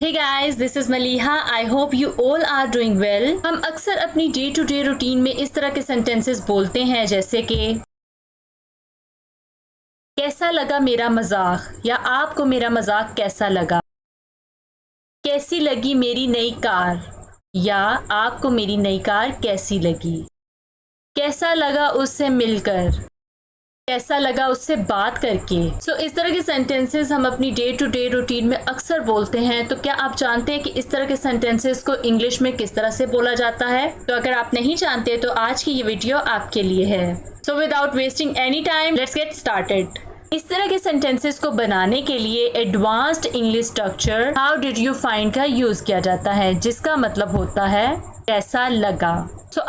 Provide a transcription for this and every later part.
Hey guys, this is Maliha. I hope you all are doing well. हम अक्सर अपनी day to day routine में इस तरह के सेंटेंसेस बोलते हैं जैसे कि कैसा लगा मेरा मजाक या आपको मेरा मजाक कैसा लगा, कैसी लगी मेरी नई कार या आपको मेरी नई कार कैसी लगी, कैसा लगा उससे मिलकर, कैसा लगा उससे बात करके। इस तरह के सेंटेंसेस हम अपनी डे टू डे रूटीन में अक्सर बोलते हैं। तो क्या आप जानते हैं कि इस तरह के सेंटेंसेस को इंग्लिश में किस तरह से बोला जाता है? तो अगर आप नहीं जानते तो आज की ये वीडियो आपके लिए है। So without wasting any time let's get started. इस तरह के सेंटेंसेस को बनाने के लिए advanced English structure how did you find का यूज किया जाता है, जिसका मतलब होता है कैसा लगा।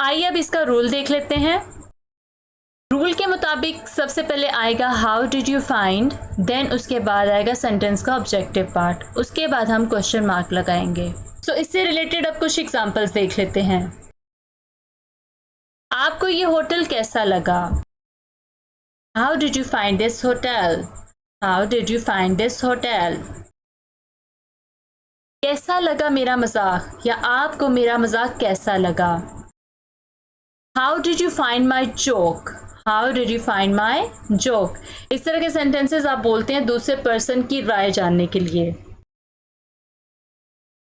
आइए अब इसका रूल देख लेते हैं। रूल के मुताबिक सबसे पहले आएगा how did you find, then उसके बाद आएगा सेंटेंस का ऑब्जेक्टिव पार्ट, उसके बाद हम क्वेश्चन मार्क लगाएंगे। इससे रिलेटेड अब कुछ एग्जांपल्स देख लेते हैं। आपको ये होटल कैसा लगा? How did you find this hotel? How did you find this hotel? कैसा लगा मेरा मजाक या आपको मेरा मजाक कैसा लगा? How did you find my joke? How did you find my joke? इस तरह के सेंटेंसेस आप बोलते हैं दूसरे पर्सन की राय जानने के लिए।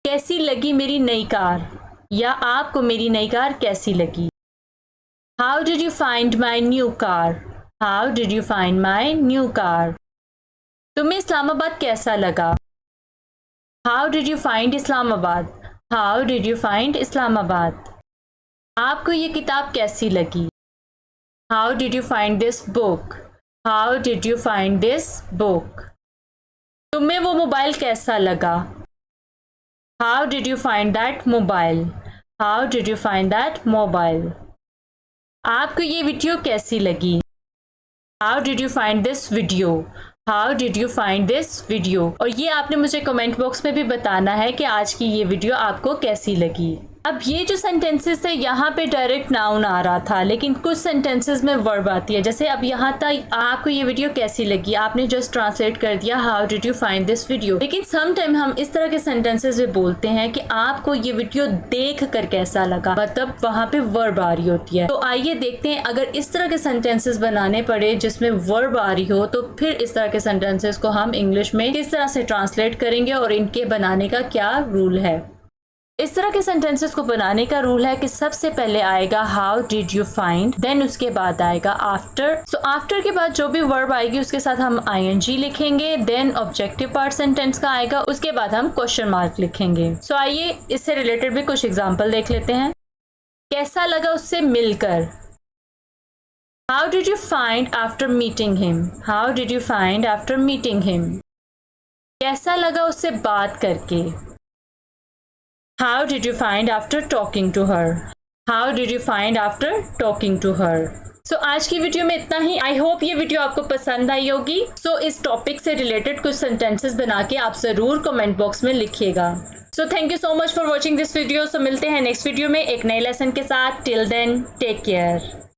कैसी लगी मेरी नई कार या आपको मेरी नई कार कैसी लगी? How did you find my new car? How did you find my new car? तुम्हें इस्लामाबाद कैसा लगा? How did you find Islamabad? How did you find Islamabad? आपको ये किताब कैसी लगी? How did you find this book? How did you find this book? तुम्हें वो मोबाइल कैसा लगा? How did you find that mobile? How did you find that mobile? आपको ये वीडियो कैसी लगी? How did you find this video? How did you find this video? और ये आपने मुझे कमेंट बॉक्स में भी बताना है कि आज की ये वीडियो आपको कैसी लगी। अब ये जो सेंटेंसेस है यहाँ पे डायरेक्ट नाउन आ रहा था, लेकिन कुछ सेंटेंसेस में वर्ब आती है। जैसे अब यहाँ तक आपको ये वीडियो कैसी लगी, आपने जस्ट ट्रांसलेट कर दिया how did you find this video. लेकिन सम टाइम हम इस तरह के सेंटेंसेस में बोलते हैं कि आपको ये वीडियो देख कर कैसा लगा, मतलब वहाँ पे वर्ब आ रही होती है। तो आइए देखते हैं अगर इस तरह के सेंटेंसेस बनाने पड़े जिसमें वर्ब आ रही हो तो फिर इस तरह के सेंटेंसेस को हम इंग्लिश में किस तरह से ट्रांसलेट करेंगे और इनके बनाने का क्या रूल है। इस तरह के सेंटेंसेस को बनाने का रूल है कि सबसे पहले आएगा how did you find, then उसके बाद आएगा आफ्टर। आफ्टर के बाद जो भी वर्ब आएगी उसके साथ हम आईएनजी लिखेंगे, देन ऑब्जेक्टिव पार्ट सेंटेंस का आएगा, उसके बाद हम क्वेश्चन मार्क लिखेंगे। आइए इससे रिलेटेड भी कुछ एग्जांपल देख लेते हैं। कैसा लगा उससे मिलकर? How did you find after meeting him? How did you find after meeting him? कैसा लगा उससे बात करके? How did you find after talking to her? How did you find after talking to her? आज की वीडियो में इतना ही। I hope ये वीडियो आपको पसंद आई होगी। इस टॉपिक से रिलेटेड कुछ सेंटेंसेस बना के आप ज़रूर कमेंट बॉक्स में लिखिएगा। Thank you so much for watching this video. मिलते हैं नेक्स्ट वीडियो में एक नए लेसन के साथ। Till then take care.